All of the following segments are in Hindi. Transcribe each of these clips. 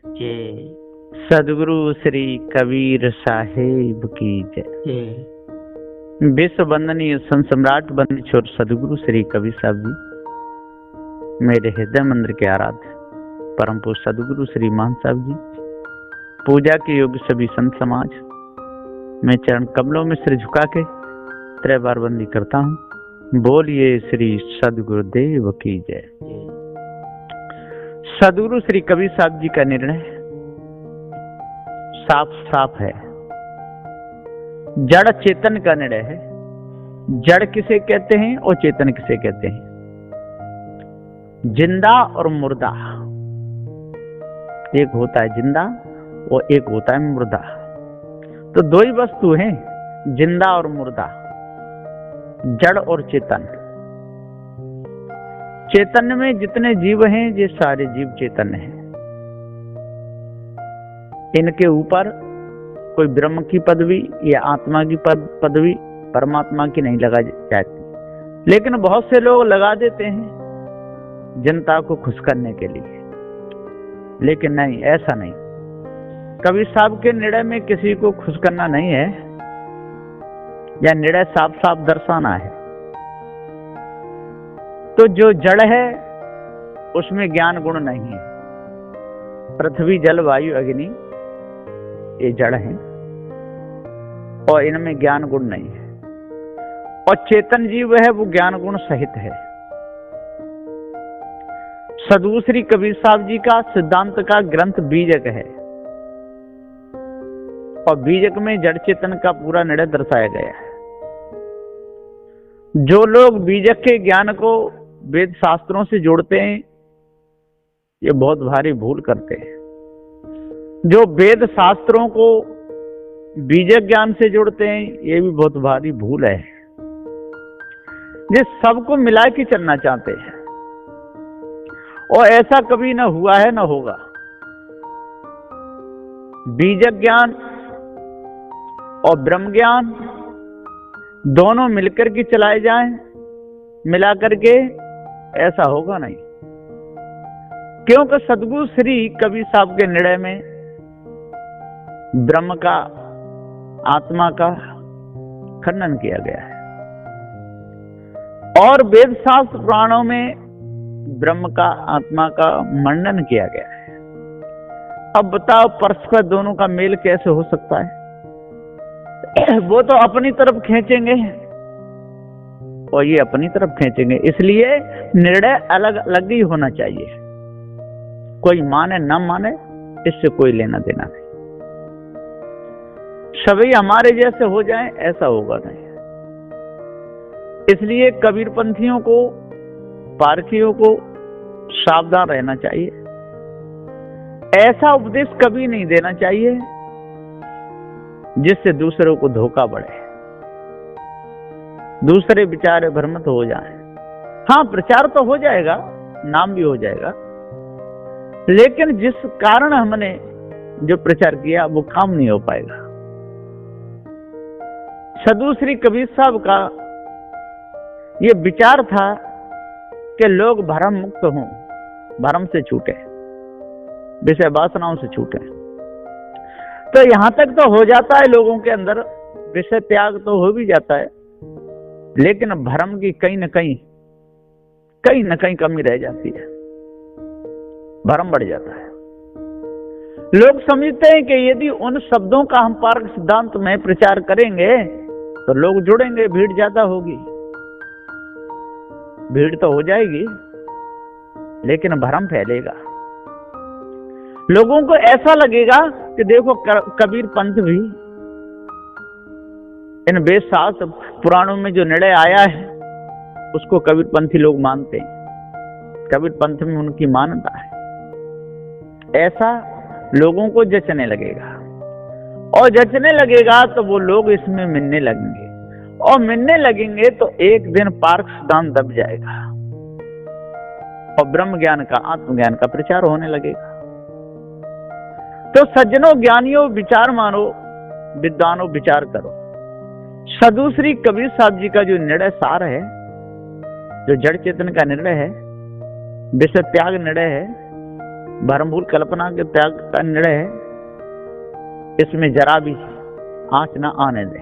जय। सदगुरु श्री कबीर साहेब की जय। जय। विश्व वंदनीय संत सम्राट बंदी छोर सदगुरु श्री कबीर साहब जी, मेरे हृदय मंदिर के आराध्य परम पूज्य सदगुरु श्री मान साहब जी, पूजा के योग्य सभी संत समाज, मैं चरण कमलों में सिर झुका के 3 बार बंदी करता हूँ। बोलिए श्री सदगुरुदेव की जय। सदगुरु श्री कबीर साहब जी का निर्णय साफ साफ है, जड़ चेतन का निर्णय है। जड़ किसे कहते हैं और चेतन किसे कहते हैं? जिंदा और मुर्दा, एक होता है जिंदा और एक होता है मुर्दा। तो दो ही वस्तु हैं, जिंदा और मुर्दा, जड़ और चेतन। चेतन में जितने जीव हैं ये सारे जीव चेतन हैं। इनके ऊपर कोई ब्रह्म की पदवी या आत्मा की पदवी परमात्मा की नहीं लगा जाती, लेकिन बहुत से लोग लगा देते हैं जनता को खुश करने के लिए। लेकिन नहीं, ऐसा नहीं। कबीर साहब के निर्णय में किसी को खुश करना नहीं है, या निर्णय साफ साफ दर्शाना है। तो जो जड़ है उसमें ज्ञान गुण नहीं है। पृथ्वी जल वायु अग्नि ये जड़ है और इनमें ज्ञान गुण नहीं है। और चेतन जीव है वो ज्ञान गुण सहित है। सदगुरु श्री कबीर साहब जी का सिद्धांत का ग्रंथ बीजक है, और बीजक में जड़ चेतन का पूरा निर्णय दर्शाया गया है। जो लोग बीजक के ज्ञान को वेद शास्त्रों से जोड़ते हैं ये बहुत भारी भूल करते हैं। जो वेद शास्त्रों को बीजक ज्ञान से जोड़ते हैं ये भी बहुत भारी भूल है। ये सबको मिला के चलना चाहते हैं, और ऐसा कभी ना हुआ है ना होगा। बीजक ज्ञान और ब्रह्म ज्ञान दोनों मिलकर के चलाए जाएं, मिला करके, ऐसा होगा नहीं। क्योंकि सदगुरु श्री कबीर साहब के निर्णय में ब्रह्म का आत्मा का खंडन किया गया है, और वेद शास्त्र पुराणों में ब्रह्म का आत्मा का मंडन किया गया है। अब बताओ परस्पर दोनों का मेल कैसे हो सकता है? वो तो अपनी तरफ खींचेंगे और ये अपनी तरफ खींचेंगे, इसलिए निर्णय अलग अलग ही होना चाहिए। कोई माने ना माने इससे कोई लेना देना नहीं। सभी हमारे जैसे हो जाएं ऐसा होगा नहीं। इसलिए कबीरपंथियों को, पारखियों को सावधान रहना चाहिए। ऐसा उपदेश कभी नहीं देना चाहिए जिससे दूसरों को धोखा बढ़े, दूसरे बेचारे भ्रमित हो जाएं। हाँ, प्रचार तो हो जाएगा, नाम भी हो जाएगा, लेकिन जिस कारण हमने जो प्रचार किया वो काम नहीं हो पाएगा। सदगुरु श्री कबीर साहब का ये विचार था कि लोग भ्रम मुक्त हों, भ्रम से छूटे, विषय वासनाओं से छूटे। तो यहां तक तो हो जाता है, लोगों के अंदर विषय त्याग तो हो भी जाता है, लेकिन भ्रम की कहीं न कहीं कमी रह जाती है, भ्रम बढ़ जाता है। लोग समझते हैं कि यदि उन शब्दों का हम पारक सिद्धांत में प्रचार करेंगे तो लोग जुड़ेंगे, भीड़ ज्यादा होगी। भीड़ तो हो जाएगी, लेकिन भ्रम फैलेगा। लोगों को ऐसा लगेगा कि देखो कबीर पंथ भी इन वेद शास्त्र पुराणों में जो निर्णय आया है उसको कबीर पंथी लोग मानते हैं, कबीर पंथ में उनकी मान्यता है। ऐसा लोगों को जचने लगेगा, और जचने लगेगा तो वो लोग इसमें मिलने लगेंगे, और मिलने लगेंगे तो एक दिन पारक सिद्धांत दब जाएगा और ब्रह्म ज्ञान का, आत्मज्ञान का प्रचार होने लगेगा। तो सज्जनों, ज्ञानियों, विचार मानो, विद्वानों, विचार करो। सदगुरु श्री कबीर साहब जी का जो निर्णय सार है, जो जड़ चेतन का निर्णय है, विषय त्याग निर्णय है, भ्रम भूल कल्पना के त्याग का निर्णय है, इसमें जरा भी आंच ना आने दे,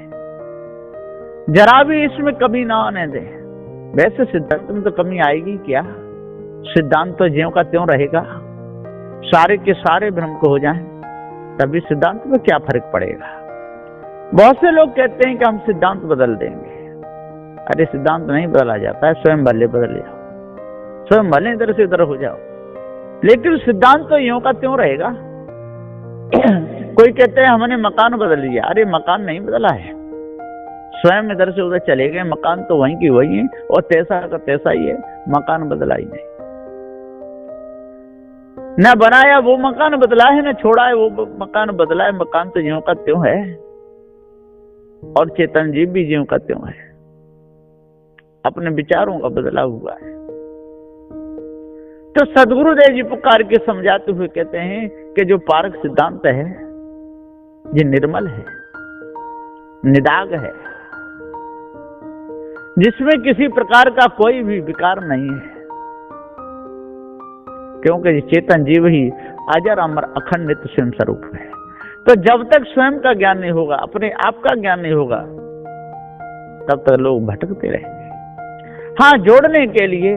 जरा भी इसमें कमी ना आने दे। वैसे सिद्धांत में तो कमी आएगी क्या, सिद्धांत तो ज्यों का त्यों रहेगा, सारे के सारे भ्रम को हो जाएं तभी सिद्धांत में क्या फर्क पड़ेगा। बहुत से लोग कहते हैं कि हम सिद्धांत बदल देंगे। अरे सिद्धांत नहीं बदला जाता है, स्वयं भले बदल जाओ, स्वयं भले इधर से इधर हो जाओ, लेकिन सिद्धांत तो यूं का त्यों रहेगा। कोई कहते हैं हमने मकान बदल लिया, अरे मकान नहीं बदला है, स्वयं इधर से उधर चले गए, मकान तो वहीं की वही है और तैसा का तैसा ही है, मकान बदला ही नहीं। न बनाया वो मकान बदला है, न छोड़ा है वो मकान बदला है, मकान तो ज्यों का त्यों है और चेतन जीव भी ज्यों का त्यों है, अपने विचारों का बदला हुआ है। तो सदगुरुदेव जी पुकार के समझाते हुए कहते हैं कि जो पारक सिद्धांत है ये निर्मल है, निदाग है, जिसमें किसी प्रकार का कोई भी विकार नहीं है, क्योंकि चेतन जीव ही अजर अमर अखंड नित्य स्वयं स्वरूप है। तो जब तक स्वयं का ज्ञान नहीं होगा, अपने आप का ज्ञान नहीं होगा, तब तक लोग भटकते रहेंगे। हाँ, जोड़ने के लिए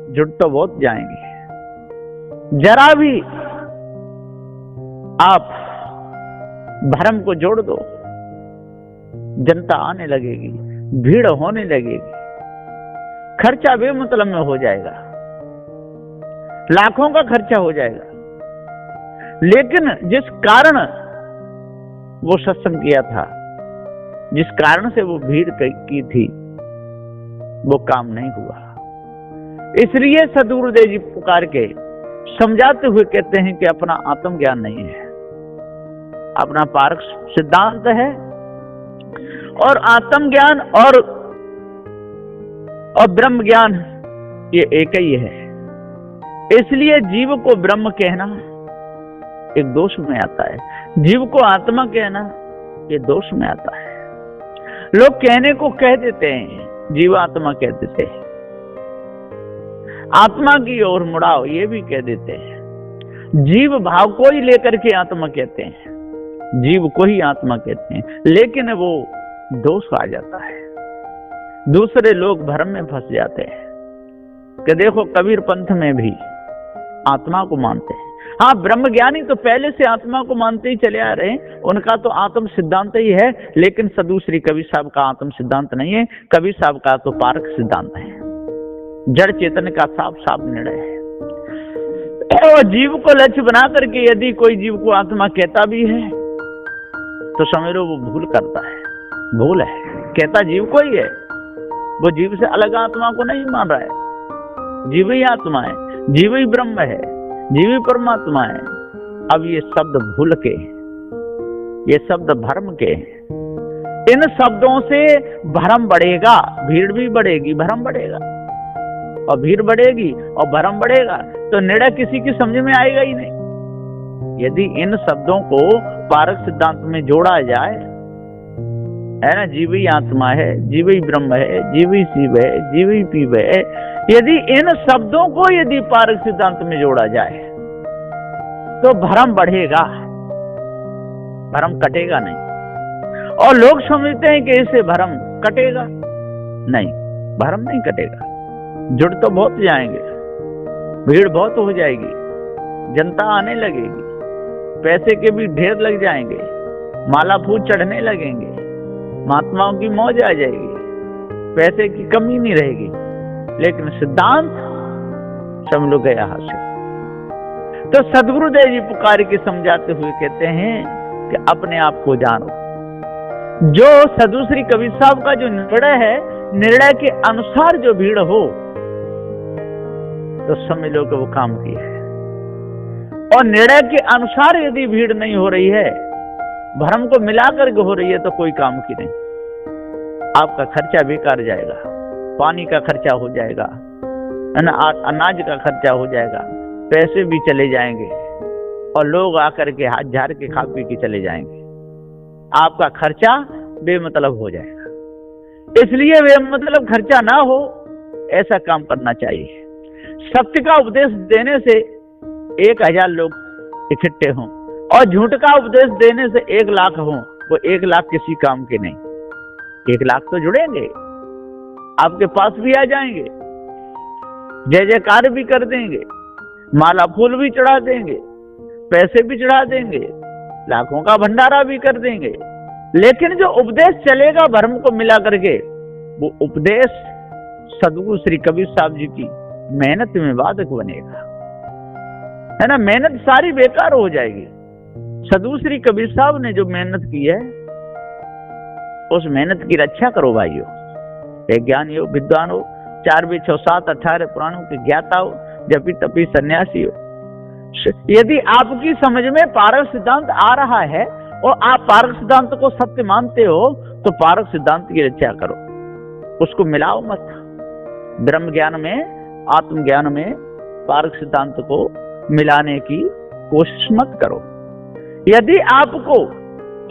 जुड़ तो बहुत जाएंगे, जरा भी आप भ्रम को जोड़ दो, जनता आने लगेगी, भीड़ होने लगेगी, खर्चा बेमतलब में हो जाएगा, लाखों का खर्चा हो जाएगा। लेकिन जिस कारण वो सत्संग किया था, जिस कारण से वो भीड़ की थी, वो काम नहीं हुआ। इसलिए सदगुरुदेव जी पुकार के समझाते हुए कहते हैं कि अपना आत्मज्ञान नहीं है, अपना पारक सिद्धांत है, और आत्मज्ञान और ब्रह्म ज्ञान ये एक ही है। इसलिए जीव को ब्रह्म कहना एक दोष में आता है, जीव को आत्मा कहना ये दोष में आता है। लोग कहने को कह देते हैं, जीव आत्मा कह देते हैं, आत्मा की ओर मुड़ाओ ये भी कह देते हैं, जीव भाव को ही लेकर के आत्मा कहते हैं, जीव को ही आत्मा कहते हैं, लेकिन वो दोष आ जाता है। दूसरे लोग भ्रम में फंस जाते हैं कि देखो कबीर पंथ में भी आत्मा को मानते हैं। हाँ, ब्रह्म ज्ञानी तो पहले से आत्मा को मानते ही चले आ रहे हैं, उनका तो आत्म सिद्धांत ही है, लेकिन सदूसरी कबीर साहब का आत्म सिद्धांत नहीं है, कबीर साहब का तो पारक सिद्धांत है, जड़ चेतन का साफ साफ निर्णय है। और जीव को लक्ष्य बना करके यदि कोई जीव को आत्मा कहता भी है तो समझ लो वो भूल करता है, भूल है, कहता जीव को ही है, वो जीव से अलग आत्मा को नहीं मान रहा है। जीव ही आत्मा है, जीव ही ब्रह्म है, जीव ही परमात्मा है। अब ये शब्द भूल के, ये शब्द भ्रम के, इन शब्दों से भ्रम बढ़ेगा, भीड़ भी बढ़ेगी, भ्रम बढ़ेगा, और भीड़ बढ़ेगी और भ्रम बढ़ेगा तो निर्णय किसी की समझ में आएगा ही नहीं। यदि इन शब्दों को पारक सिद्धांत में जोड़ा जाए, है ना, जीव ही आत्मा है, जीव ही ब्रह्म है, जीव ही शिव है, जीव ही पीव है, यदि इन शब्दों को यदि पारक सिद्धांत में जोड़ा जाए तो भ्रम बढ़ेगा, भ्रम कटेगा नहीं। और लोग समझते हैं कि इससे भ्रम कटेगा, नहीं, भ्रम नहीं कटेगा। जुड़ तो बहुत जाएंगे, भीड़ बहुत हो जाएगी, जनता आने लगेगी, पैसे के भी ढेर लग जाएंगे, माला फूल चढ़ने लगेंगे, महात्माओं की मौज आ जाएगी, पैसे की कमी नहीं रहेगी, लेकिन सिद्धांत सब लोग गया हासिल। तो सदगुरुदेव जी पुकार के समझाते हुए कहते हैं कि अपने आप को जानो। जो सदुश्री कबीर साहब का जो निर्णय है, निर्णय के अनुसार जो भीड़ हो तो समझ लो कि वो काम किया है, और निर्णय के अनुसार यदि भीड़ नहीं हो रही है, भ्रम को मिलाकर के हो रही है, तो कोई काम की नहीं। आपका खर्चा बेकार जाएगा, पानी का खर्चा हो जाएगा, अनाज का खर्चा हो जाएगा, पैसे भी चले जाएंगे, और लोग आकर के हाथ झाड़ के खा पी के चले जाएंगे, आपका खर्चा बेमतलब हो जाएगा। इसलिए बेमतलब खर्चा ना हो, ऐसा काम करना चाहिए। सत्य का उपदेश देने से 1000 लोग इकट्ठे हों और झूठ का उपदेश देने से 1 लाख हों, वो 1 लाख किसी काम के नहीं। 1 लाख तो जुड़ेंगे, आपके पास भी आ जाएंगे, जय जयकार भी कर देंगे, माला फूल भी चढ़ा देंगे, पैसे भी चढ़ा देंगे, लाखों का भंडारा भी कर देंगे। लेकिन जो उपदेश चलेगा भरम को मिला करके, वो उपदेश सदगुरु श्री कबीर साहब जी की मेहनत में बाधक बनेगा, है ना। मेहनत सारी बेकार हो जाएगी। सदगुरु श्री कबीर साहब ने जो मेहनत की है, उस मेहनत की रक्षा करो भाइयों। एक ज्ञानी हो, विद्वान हो, 4 वेद 6 7 18 पुराणों के ज्ञाता हो, जपी तपी सन्यासी हो। यदि आपकी समझ में पारक सिद्धांत आ रहा है और आप पारक सिद्धांत को सत्य मानते हो, तो पारक सिद्धांत की रक्षा करो, उसको मिलाओ मत। ब्रह्म ज्ञान में, आत्मज्ञान में पारक सिद्धांत को मिलाने की कोशिश मत करो। यदि आपको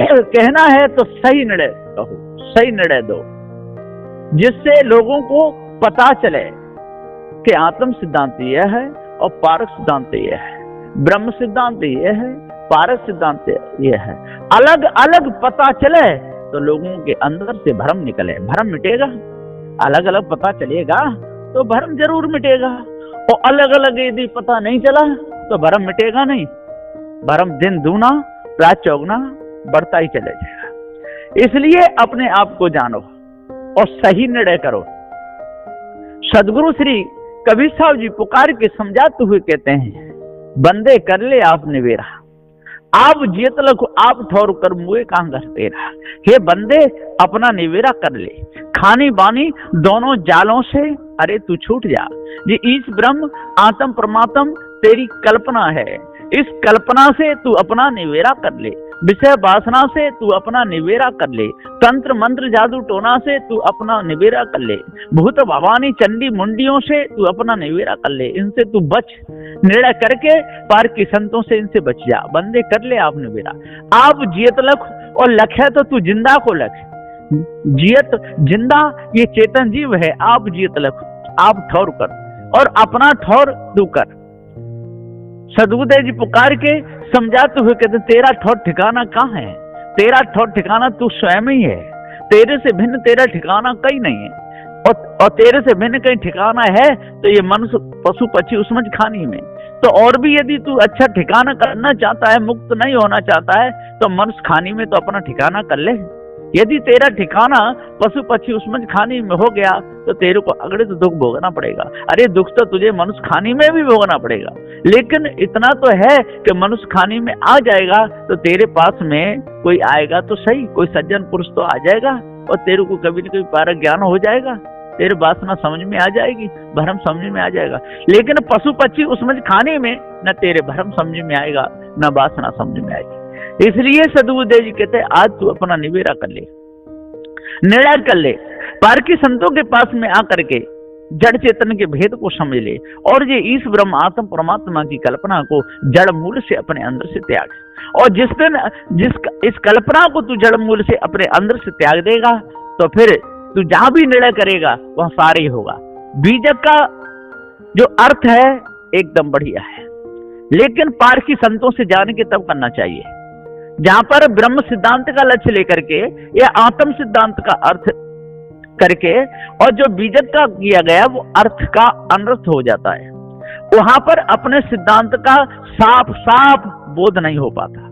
कहना है तो सही निर्णय कहो, सही निर्णय दो, जिससे लोगों को पता चले कि आत्म सिद्धांत यह है और पारक सिद्धांत यह है, ब्रह्म सिद्धांत यह है, पारक सिद्धांत यह है। अलग अलग पता चले तो लोगों के अंदर से भ्रम निकले, भ्रम मिटेगा। अलग अलग पता चलेगा तो भ्रम जरूर मिटेगा, और अलग अलग यदि पता नहीं चला तो भ्रम मिटेगा नहीं। भ्रम दिन दूना रात चौगुना बढ़ता ही चले जाएगा। इसलिए अपने आप को जानो और सही निर्णय करो। सदगुरु श्री कबीर साहब जी पुकार के समझाते हुए कहते हैं, बंदे कर ले आप निवेरा, आप जियत लखो आप ठौर कर मुए कहां घर तेरा। हे बंदे अपना निवेरा कर ले, खानी बानी दोनों जालों से अरे तू छूट जा। ये ईश ब्रह्म आत्म परमात्म तेरी कल्पना है, इस कल्पना से तू अपना निवेरा कर ले। विषय वासना से तू अपना निवेरा कर ले, तंत्र मंत्र जादू टोना से तू अपना निवेरा कर ले, भूत भवानी चंडी मुंडियों से तू अपना निवेरा कर ले। इनसे तू बच, निर्णय करके पार की संतों से इनसे बच जा। बंदे कर ले आप निवेरा, आप जियत लख और लख है तो तू जिंदा को लख। जियत जिंदा ये चेतन जीव है, आप जियत लख आप ठौर कर और अपना ठौर तू कर। सदगुरुदेव जी पुकार के समझाते हुए कहते, तेरा ठौर ठिकाना कहाँ है? तेरा ठौर ठिकाना तू स्वयं ही है, तेरे से भिन्न तेरा ठिकाना कहीं नहीं है। और तेरे से भिन्न कहीं ठिकाना है तो ये मनुष्य पशु पक्षी उसमें खानी में। तो और भी यदि तू अच्छा ठिकाना करना चाहता है, मुक्त नहीं होना चाहता है, तो मनुष्य खानी में तो अपना ठिकाना कर ले। यदि तेरा ठिकाना पशु पक्षी उसमें खानी में हो गया तो तेरे को अगले तो दुख भोगना पड़ेगा। अरे दुख तो तुझे मनुष्य खानी में भी भोगना पड़ेगा, लेकिन इतना तो है कि मनुष्य खानी में आ जाएगा तो तेरे पास में कोई आएगा तो सही, कोई सज्जन पुरुष तो आ जाएगा और तेरे को कभी न कभी पारक ज्ञान हो जाएगा, तेरे वासना समझ में आ जाएगी, भ्रम समझ में आ जाएगा। लेकिन पशु पक्षी उसमें खाने में न तेरे भ्रम समझ में आएगा न वासना समझ में आएगी। इसलिए सदगुरुदेव जी कहते हैं, आज तू अपना निवेरा कर ले, निर्णय कर ले, पार की संतों के पास में आकर के जड़ चेतन के भेद को समझ ले और ये ईश ब्रह्म आत्म परमात्मा की कल्पना को जड़ मूल से अपने अंदर से त्याग। और जिस दिन इस कल्पना को तू जड़ मूल से अपने अंदर से त्याग देगा तो फिर तू जहां भी निर्णय करेगा वहां सारे ही होगा। बीजक का जो अर्थ है एकदम बढ़िया है, लेकिन पार की संतों से जान के तब करना चाहिए, जहां पर ब्रह्म सिद्धांत का लक्ष्य लेकर के या आत्म सिद्धांत का अर्थ करके और जो बीजक का किया गया वो अर्थ का अनर्थ हो जाता है, वहां पर अपने सिद्धांत का साफ साफ बोध नहीं हो पाता।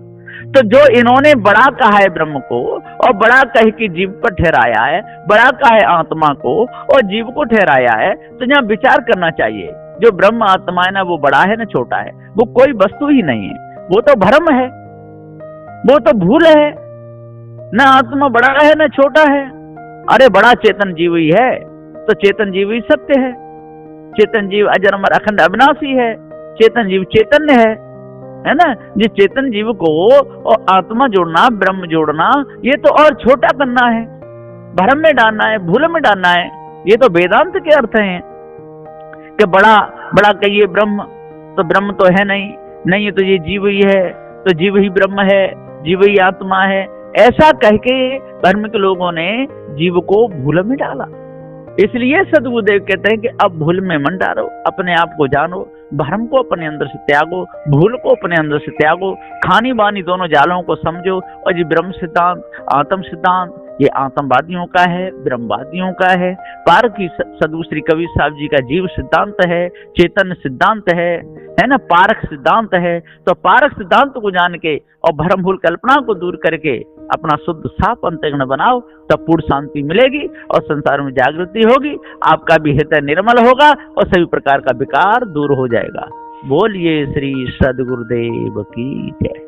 तो जो इन्होंने बड़ा कहा है ब्रह्म को और बड़ा कह के जीव पर ठहराया है, बड़ा कहा है आत्मा को और जीव को ठहराया है, तो यहाँ विचार करना चाहिए। जो ब्रह्म आत्मा है ना, वो बड़ा है ना छोटा है, वो कोई वस्तु ही नहीं है, वो तो भ्रम है, वो तो भूल है। न आत्मा बड़ा है न छोटा है। अरे बड़ा चेतन जीव ही है, तो चेतन जीव ही सत्य है। चेतन जीव अजर अमर अखंड अविनाशी है, चेतन जीव चैतन्य है ना। जिस चेतन जीव को और आत्मा जोड़ना, ब्रह्म जोड़ना, ये तो और छोटा करना है, भ्रम में डालना है, भूल में डालना है। ये तो वेदांत के अर्थ हैं कि बड़ा बड़ा कहिए ब्रह्म, तो ब्रह्म तो है नहीं, नहीं है तो ये जीव ही है, तो जीव ही ब्रह्म है, जीव ही आत्मा है। ऐसा कह के धर्म के लोगों ने जीव को भूल में डाला। इसलिए सदगुरुदेव कहते हैं कि अब भूल में मन डालो, अपने आप को जानो, भ्रम को अपने अंदर से त्यागो, भूल को अपने अंदर से त्यागो, खानी बानी दोनों जालों को समझो। और ये ब्रह्म सिद्धांत, आत्म सिद्धांत, ये आतंकवादियों का है, ब्रह्मवादियों का है। पारक की सदूसरी कबीर साहब जी का जीव सिद्धांत है, चेतन सिद्धांत है ना, पारक सिद्धांत है। तो पारक सिद्धांत को जान के और भ्रम भूल कल्पना को दूर करके अपना शुद्ध साफ अंतःकरण बनाओ, तब पूर्ण शांति मिलेगी और संसार में जागृति होगी, आपका भी हृदय निर्मल होगा और सभी प्रकार का विकार दूर हो जाएगा। बोलिए श्री सद्गुरुदेव की जय।